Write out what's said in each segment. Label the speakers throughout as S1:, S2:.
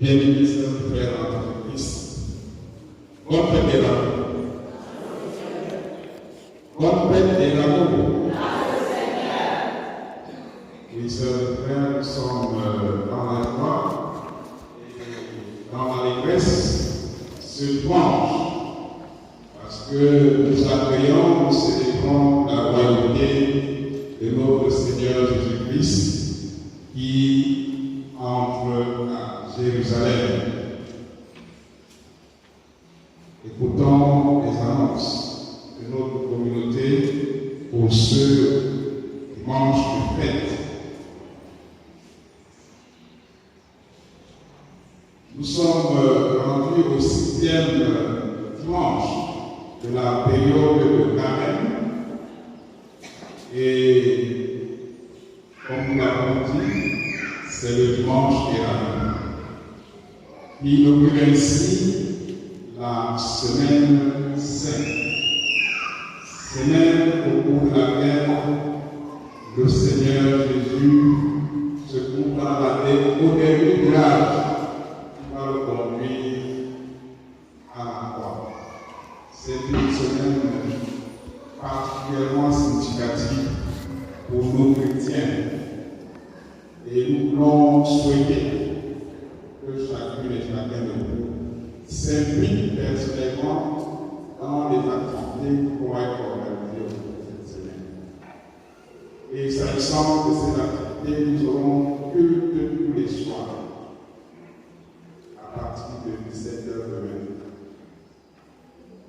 S1: Bien-aimés frères en Christ, bonne fête de l'amour. Bonne fête de l'amour. Oui, sœurs et frères, nous sommes dans la joie et dans l'allégresse ce dimanche, parce que nous accueillons, nous célébrons la royauté de notre Seigneur Jésus-Christ qui entre à Jérusalem. Écoutons les annonces de notre communauté pour ce dimanche de fête. Nous sommes rendus au 6e dimanche de la période de Carême et comme nous l'avons dit, c'est le dimanche des Rameaux qui inaugure ainsi la semaine sainte, semaine au cours de laquelle le Seigneur Jésus se trouve dans la terre au début de l'âge qui va le conduire à la croix. C'est une semaine particulièrement significative pour nos chrétiens et nous voulons souhaiter que chacune et chacun de nous s'implique personnellement dans les activités qui vont être organisées au cours de cette semaine. Et s'agissant de ces activités, nous aurons culte tous les soirs à partir de 17h20.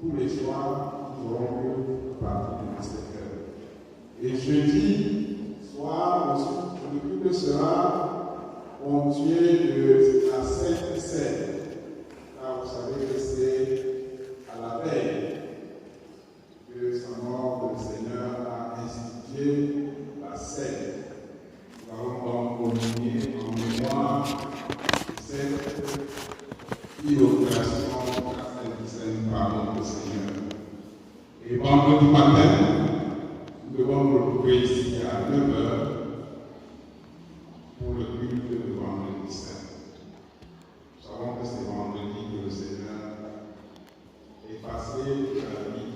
S1: Tous les soirs, nous aurons culte à partir de 17h. Et jeudi soir, le culte sera ponctué de la Sainte Seine. Vous savez que c'est à la veille que sa mort, le Seigneur a institué la scène. Nous allons donc communier en mémoire de cette inauguration de la Sainte Seine par notre Seigneur. Et vendredi matin, nous devons nous retrouver ici à 9h pour le culte de vendredi saint. Nous savons que c'est vendredi que le Seigneur est passé de la vie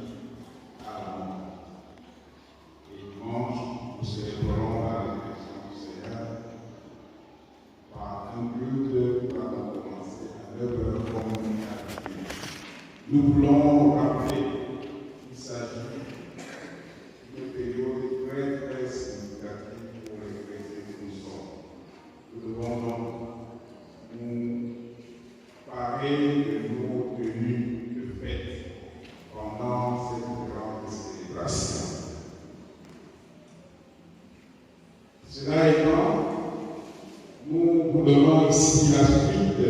S1: à la mort. Et dimanche, nous célébrerons la résurrection du Seigneur par un culte qui va commencer à 9h comme d'habitude. Nous voulons rappeler qu'il s'agit d'une période très très significative pour les chrétiens que nous sommes. Nous devons donc nous parer de nos tenues de fête pendant cette grande célébration. Cela étant, nous vous donnons ici la suite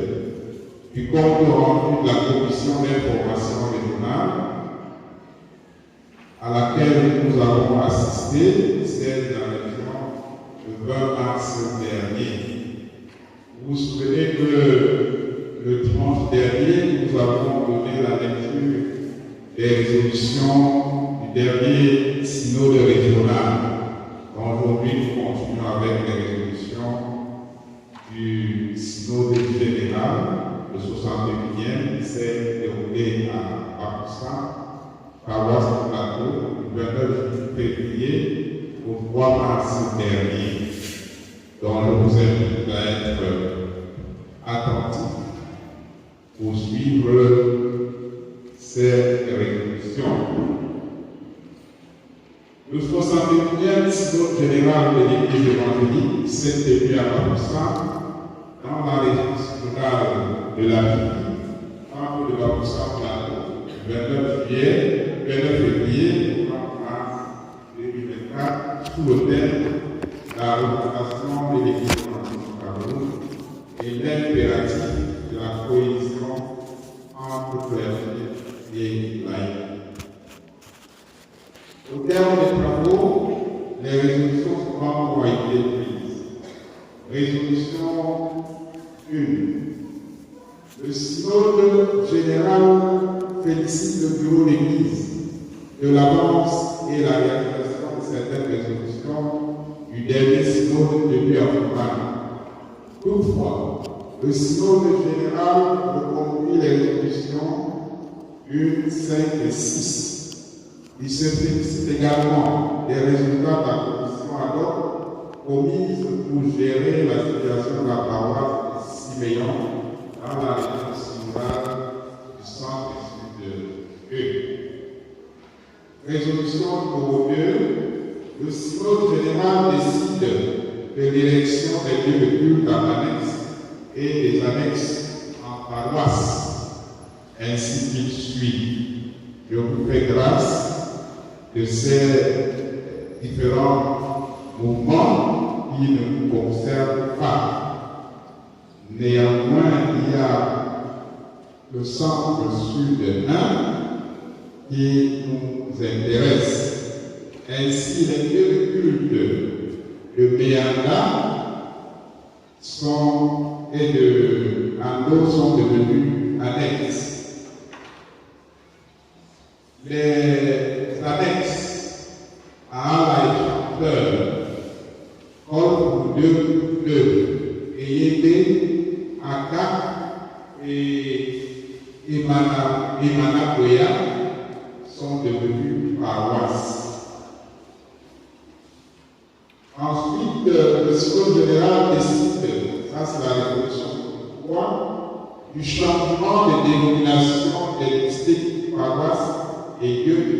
S1: du compte rendu de la commission d'information régionale à laquelle nous avons assisté, celle de la région le 20 mars dernier. Vous vous souvenez que le dimanche dernier, nous avons donné la lecture des résolutions du dernier synode régional. Aujourd'hui, nous continuons avec les résolutions du synode général, le 61e, qui s'est déroulé à Bakoussa, paroisse du Plateau, du 29 février au 3 mars dernier, dont je vous invite à être attentifs pour suivre ces résolutions. Le 61e synode général de l'Église évangélique s'est tenu à Bakoussa, dans la région synodale de la Ville, entre le Bakoussa Plateau, le 29 février au 30 mars 2024, sous le thème la représentation de l'Église évangélique au Cameroun et l'impératif de la cohésion entre clergé et laïcs. Au terme des travaux, les résolutions suivantes ont été prises. Résolution 1. Le synode général félicite le bureau d'église de l'avance et la réalisation de certaines résolutions du dernier synode tenu à Foucault. Toutefois, Le synode général reconduit les résolutions 1, 5 et 6. Il se félicite également des résultats de la commission ad hoc commise pour gérer la situation de la paroisse de Siméon dans la région synodale du centre et sud de E. Résolution numéro 2. Le synode général décide de l'élection des lieux de culte en annexe et des annexes en paroisse, ainsi qu'il suit. Je vous fais grâce de ces différents mouvements qui ne nous concernent pas. Néanmoins, il y a le centre sud 1 qui nous intéresse. Ainsi, les lieux de culte de Méanda et de Ando sont devenus annexes. Les annexes à la chanteur, comme deux, et Yébe, Aka et Manaboya sont devenus paroisses. Ensuite, le synode général décide, ça c'est la résolution 3, du changement de dénomination des districts, paroisses et lieux,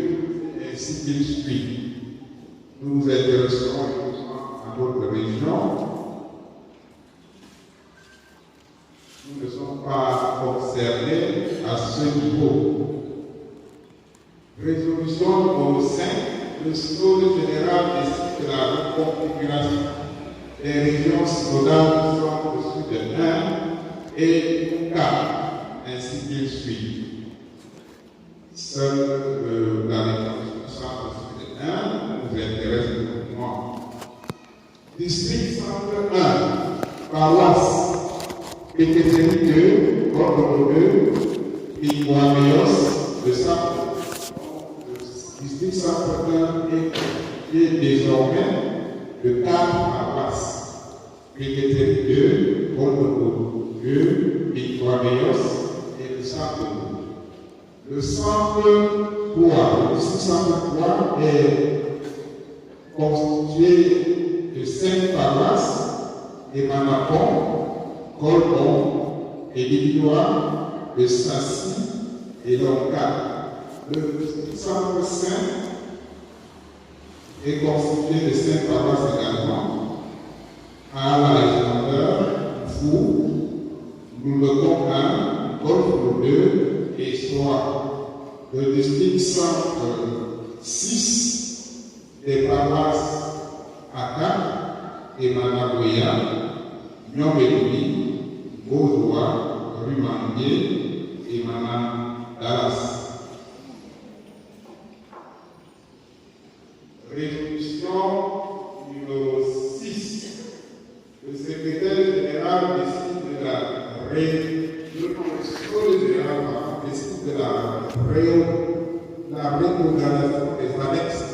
S1: ainsi qu'il suit. Nous nous intéresserons à d'autres régions. Nous ne sommes pas concernés à ce niveau. Résolution numéro 5. Le synode général décide de la reconfiguration des régions synodales du centre sud 1 et Mouka, ainsi qu'il suit. Seule la région du centre sud 1 nous intéresse beaucoup. District centre 1, paroisse, Pététéri 2, Bordeaux 2, Iguaméos, le centre. District centre 1 est désormais de 4 paroisses. Pététéri 2, Bordeaux 2, Iguaméos et le centre 2. Le centre 3, le district centre 3 est constitué de 5 paroisses, Emanapon, Colbon, Élinois, de Sassi et Longa. Le centre 5 est constitué de 5 paroisses également, à la Légendaire, Fou, Loulecon 1, Golfe 2 et Soie. Le district centre 6 des paroisses Aka et Manaboya, Nyomedini, Bozoa, Rumandier et Dallas. Résolution numéro 6. Le secrétaire général décide de la réorganisation des annexes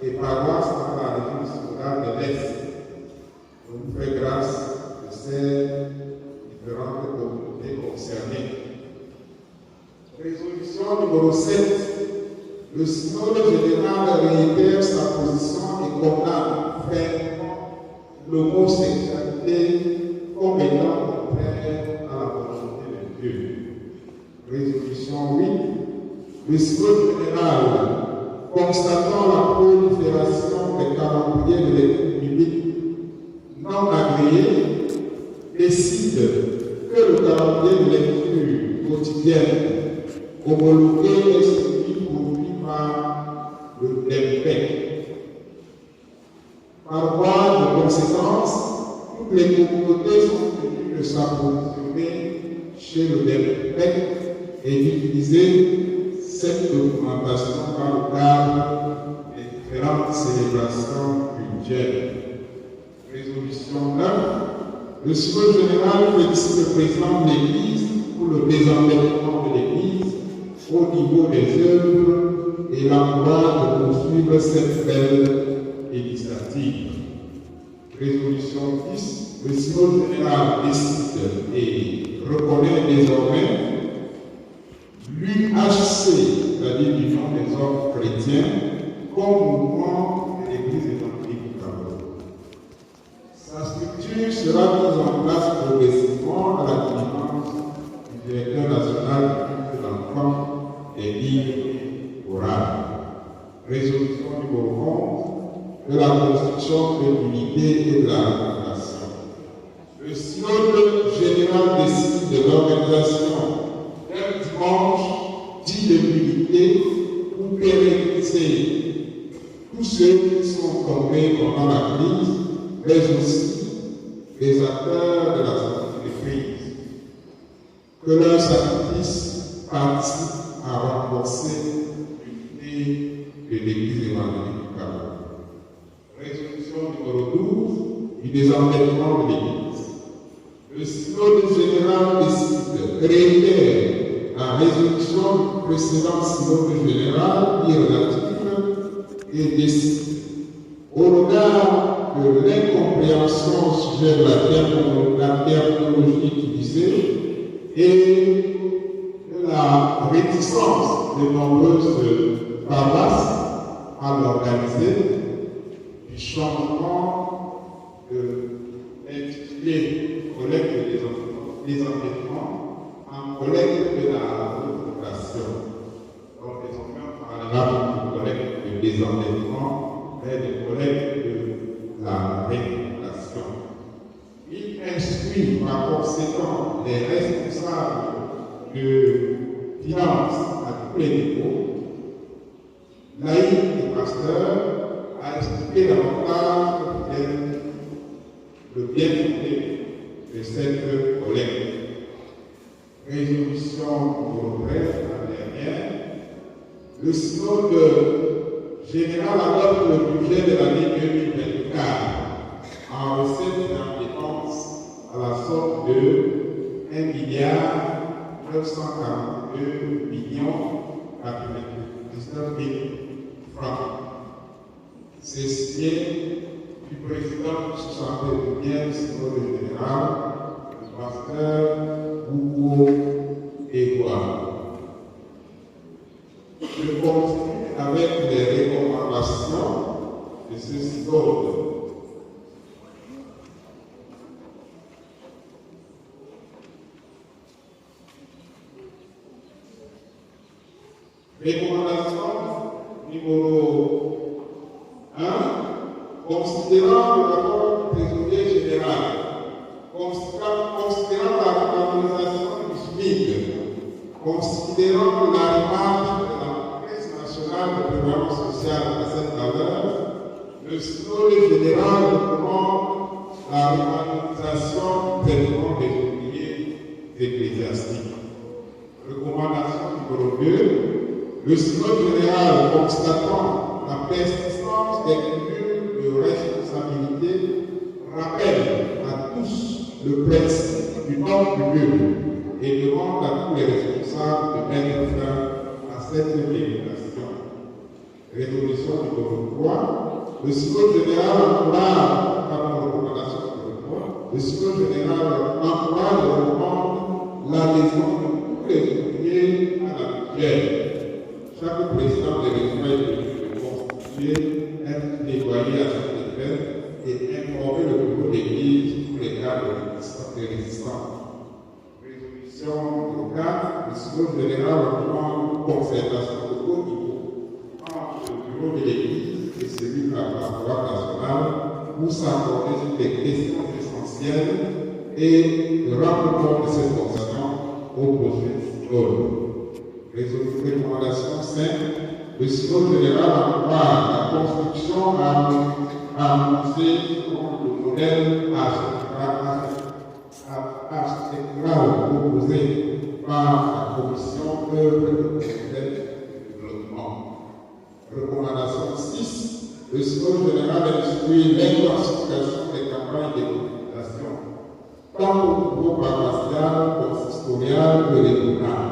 S1: et paroisses dans la région synodale de l'Est. Je vous fais grâce de ces différentes communautés concernées. Résolution numéro 7. Le synode général réitère sa position et condamne fermement l'homosexualité comme étant contraire à la volonté de Dieu. Résolution 8. Le synode général, constatant la prolifération des calendriers de l'étude biblique non agréés, décide que le calendrier de lecture quotidienne homologué est celui produit par le DEMPEC. Par voie de conséquence, toutes les communautés sont tenues de s'approvisionner chez le DEMPEC et d'utiliser cette documentation dans le cadre des différentes célébrations culturelles. Résolution 9. Le synode général félicite le président de l'Église pour le désendettement de l'Église au niveau des œuvres et l'encourage de poursuivre cette belle initiative. Résolution 10, le synode général décide et reconnaît désormais l'UHC, c'est-à-dire l'Union des ordres chrétiens, comme mouvement de l'Église évangélique du Cameroun. Sa structure sera mise en place progressivement à la dépendance du directeur national de l'enfant et livre oral. Résolution numéro 11 de la construction de l'unité et de la nation. Le synode général décide de l'organisation d'un dimanche dit de l'unité pour pérenniser tous ceux qui sont tombés pendant la crise, mais aussi les acteurs de la sortie de crise. Que leur sacrifice participe à renforcer l'unité de l'Église évangélique du Cameroun. Résolution numéro 12 du désendettement de l'Église. Le synode général décide, réitère la résolution du précédent synode général irrelative et décide, au regard de l'incompréhension au sujet de la terminologie utilisée et de la réticence de nombreuses paroisses à l'organiser, du changement de l'intitulé collecte des endettements en collecte de la refondation. Donc, désormais, on parlera de collecte de désendettement, mais de collecte de la refondation. Il instruit par conséquent les responsables de finances à tous les niveaux, laïcs et pasteurs, à expliquer davantage le bien fondé de cette collecte. Résolution numéro 13, la dernière. Le synode général adopte le budget de l'année 2024 en recettes et en dépenses à la somme de 1 942 99 000 francs. C'est signé du président du 61e synode général, le pasteur Hugo Edouard. Je continue avec les recommandations de ce synode. Recommandation numéro 1, considérant le rapport du trésorier général, considérant la revalorisation du SMIC, considérant l'arrivage de la Caisse nationale de prévoyance sociale à cette valeur, le synode général recommande la revalorisation du traitement des ouvriers ecclésiastiques. Recommandation numéro 2, le synode général, constatant la persistance des cumuls de responsabilité, rappelle à tous le principe du non-cumul et demande à tous les responsables de mettre fin à cette limitation. Résolution numéro 3. Le synode général encourage, par la recommandation numéro 3, le synode général encourage et recommande l'adhésion de tous les ouvriers à la mutuelle. Chaque président de l'Église est constitué, être déployé à son effet et informer le bureau d'église pour les cas de résistance. Résolution numéro 4, le synode général recommande une concertation de haut niveau entre le bureau de l'église et celui de la pastoral nationale pour s'accorder sur des questions essentielles et rendre compte de cette concertation au prochain synode. Recommandation 5. Le synode général encourage la construction harmonisée selon le modèle architectural proposé par la Commission œuvre de développement. Recommandation 6. Le synode général instruit l'intensification des campagnes de communication, tant au niveau paroissial, consistorial que régional.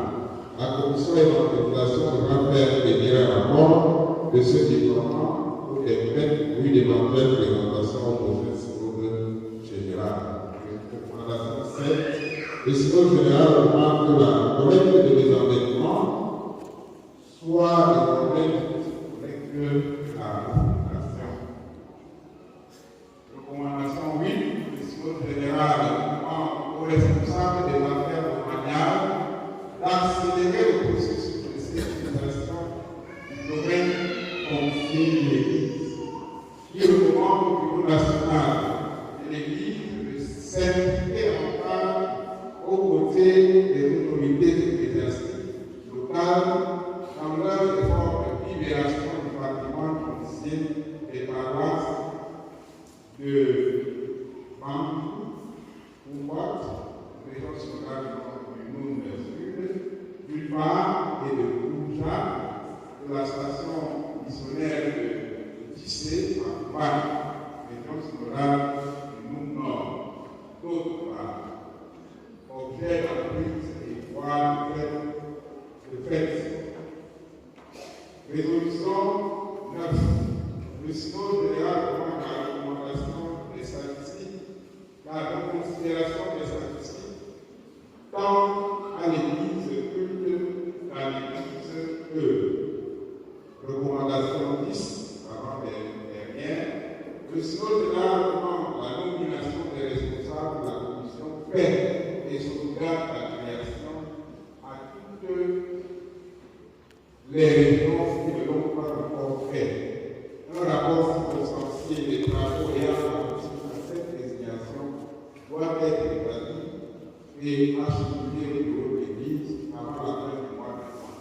S1: La commission d'évangélisation devra faire venir un rapport de ce déploiement pour des fêtes, puis d'éventuelles présentations au prochain synode le synode général remarque que la collecte de désendettement soit des problèmes que la population. Recommandation 8, le synode général demande aux responsables des affaires domaniales d'accélérer le processus de sécurisation du domaine confié de l'Église, qui recommande au bureau national de l'Église de s'impliquer en part aux côtés des autorités ecclésiastiques locales dans leur effort de libération du patrimoine foncier des paroisses de Bambou, Poumbot, région centrale du Nord-Sud, du Var et de Bouja, de la station missionnaire de Tissé à Dubaï, région centrale du Nord. D'autre part, objet d'emprise et voies de fait. Résolution 9. Le synode général demande la recommandation des statistiques, la considération des statistiques, tant à l'Église qu'à l'Église. Recommandation 10, avant dernière, le synode général demande la nomination des responsables de la commission paix et sauvegarde de la création à toutes les régions qui ne l'ont pas encore fait. Un rapport circonstancié des travaux ayant abouti à cette désignation doit être établi et acheminé au bureau de l'Église avant la fin du mois de juin.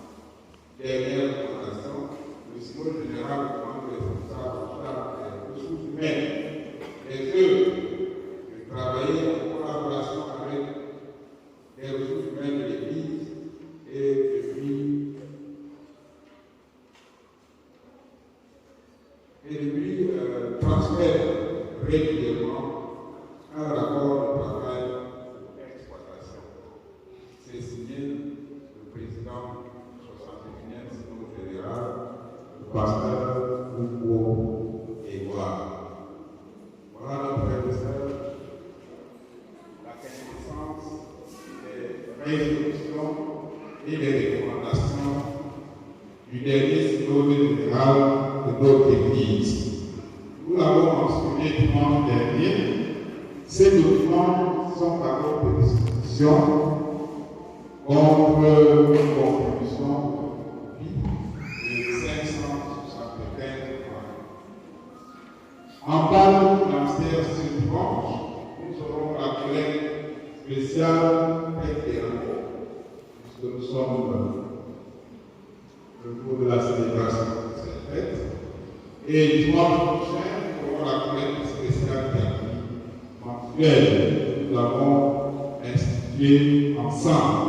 S1: Dernière recommandation, le synode général demande aux responsables en charge des ressources humaines, les œuvres, de travailler en collaboration avec les ressources humaines de l'Église et depuis transmettre régulièrement un rapport de travail d'exploitation. C'est signé le président 61e synode général, le pasteur Hugo Édouard. Voilà, nos frères et sœurs, la quintessence des résolutions et des recommandations du dernier synode général de notre Église. Nous l'avons mentionné dimanche dernier, ces documents sont à notre disposition comme une contribution de 575 francs. En bas financière ce dimanche, nous aurons la collecte spéciale fête des rencontres, puisque nous sommes le jour de la célébration de cette fête. Et dimanche prochain, nous aurons la collecte spéciale mensuelle. Nous l'avons instituée ensemble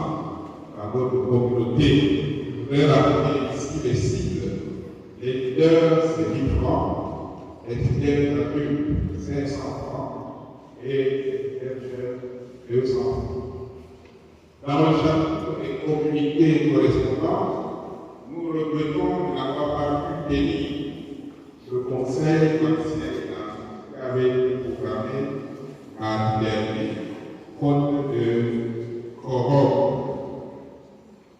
S1: dans notre communauté. Je voudrais rappeler ici les cibles. Les leaders, c'est 1000 francs. Les fidèles adultes, 500 francs. Et les fidèles jeunes, 200 francs. Dans le chapitre des communiqués correspondants, nous regrettons de n'avoir pas pu tenir le conseil partiel qui avait été programmé mardi dernier, faute de quorum,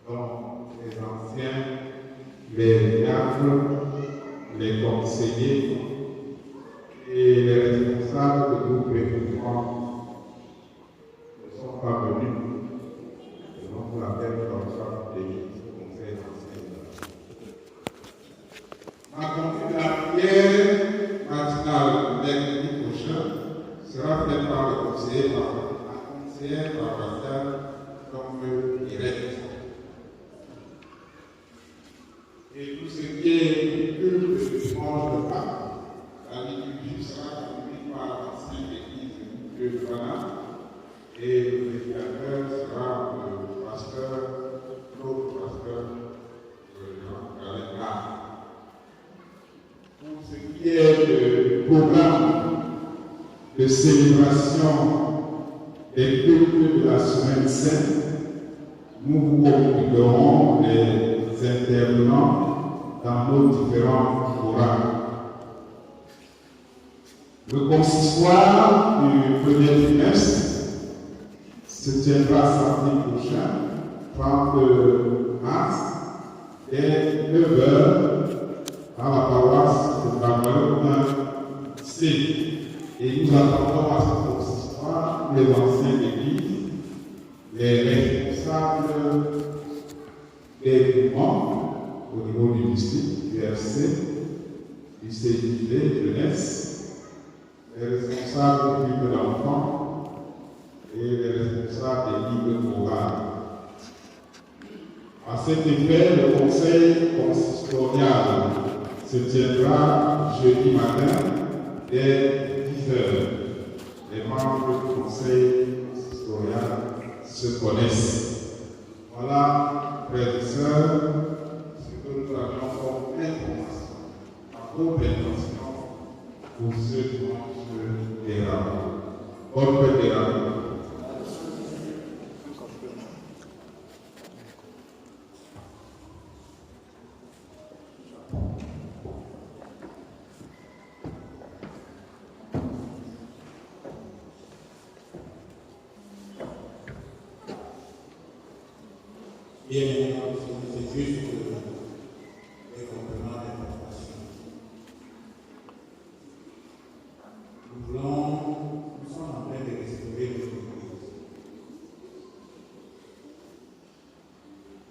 S1: dont les anciens, les diacres, les conseillers et les responsables de groupes républicains ne sont pas venus. Et donc, on appelle comme ça l'église au conseil ancien. Ma conduite de la prière matinale mercredi prochain sera faite par le conseiller, la conseillère paroissiale comme direct. Et tout ce qui est culte de dimanche de Pâques, la liturgie sera conduite par l'ancienne église de Fana et le médiateur sera le pasteur, l'autre pasteur, Jean Galéna. Pour ce qui est du programme de célébration des cultes de la semaine sainte, nous vous communiquerons les intervenants dans nos différents programmes. Le consistoire du premier trimestre se tiendra samedi prochain, 30 mars, dès 9h à la paroisse de Bambalou C. Et nous attendons à ce consistoire les anciens d'église, les responsables des mouvements au niveau du district, du RC, du CID, jeunesse, les responsables du culte d'enfants et les responsables des ligues morales. À cet effet, le conseil consistorial se tiendra jeudi matin dès 10h. Les membres du conseil consistorial se connaissent. Voilà, frères et sœurs, ce que nous avions comme information, à compréhension pour ce dimanche des rameaux. Bonne fête des rameaux.
S2: Bien, c'est juste des compléments d'information. Nous sommes en train de restaurer notre église.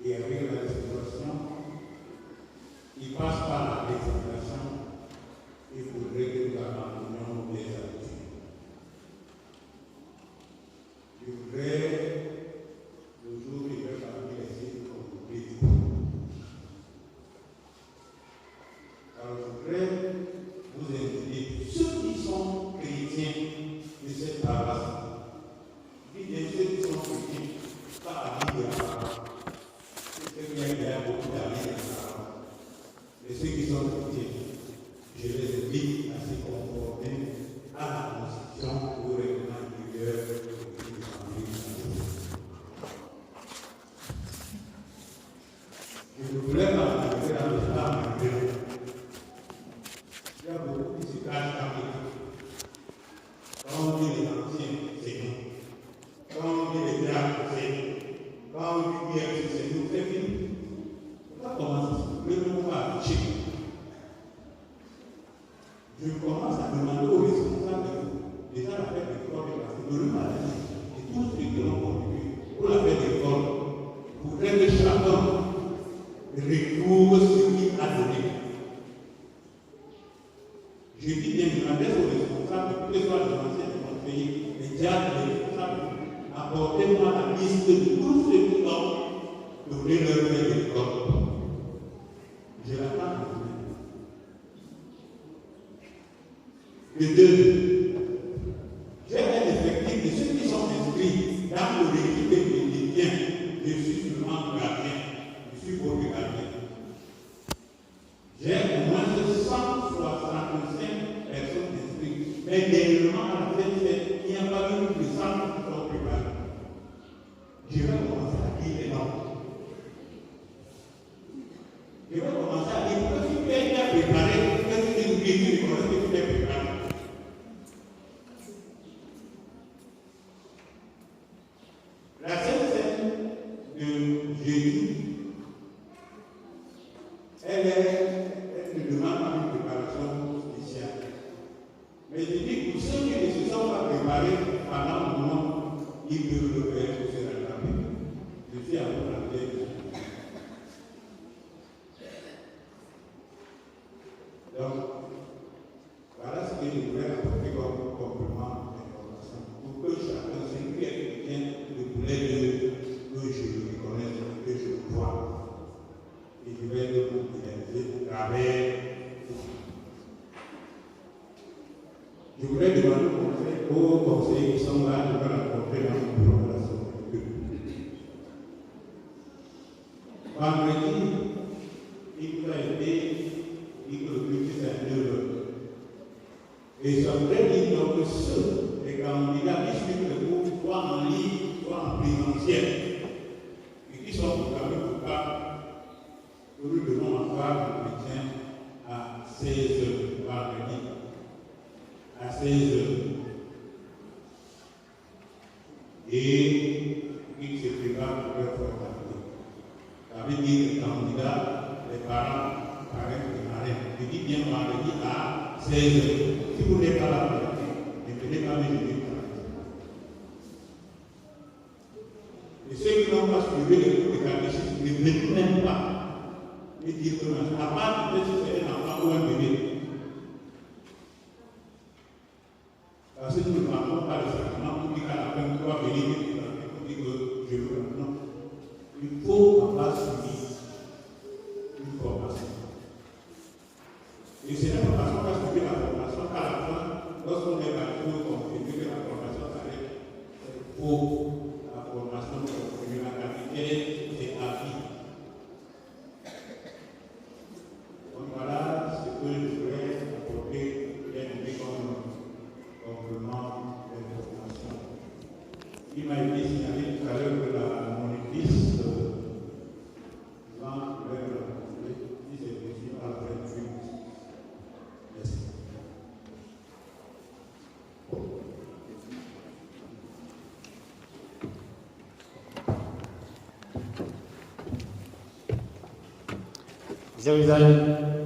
S2: Et avec la restauration, il passe par la restauration, il faudrait que nous abandonnions les habitudes. Je voudrais et qu'ils se préparent pour leur formalité. Ça veut dire que les candidats, les parents, parrains et marraines, je dis bien vendredi à 16h. Si vous n'êtes pas là, ne venez pas me juger. Et ceux qui n'ont pas suivi les cours de catéchisme ne viennent même pas me dire que à part peut-être si c'est un enfant ou un bébé. Parce que nous ne parlons pas de sacrement pour dire qu'à la fin, tu dois venir et pour dire que je veux. Non. Il faut avoir suivi une formation. Et c'est la formation qui a suivi la formation qu'à la fin, lorsqu'on est baptisé ou confirmé que la formation s'arrête, c'est faux. La formation de la capitale, c'est à vie. Donc voilà ce que je voudrais apporter comme complément d'information. Il m'a été signalé tout à l'heure que mon église va vers la contrée, si c'est possible, à la fin du film. Merci.
S3: Jérusalem.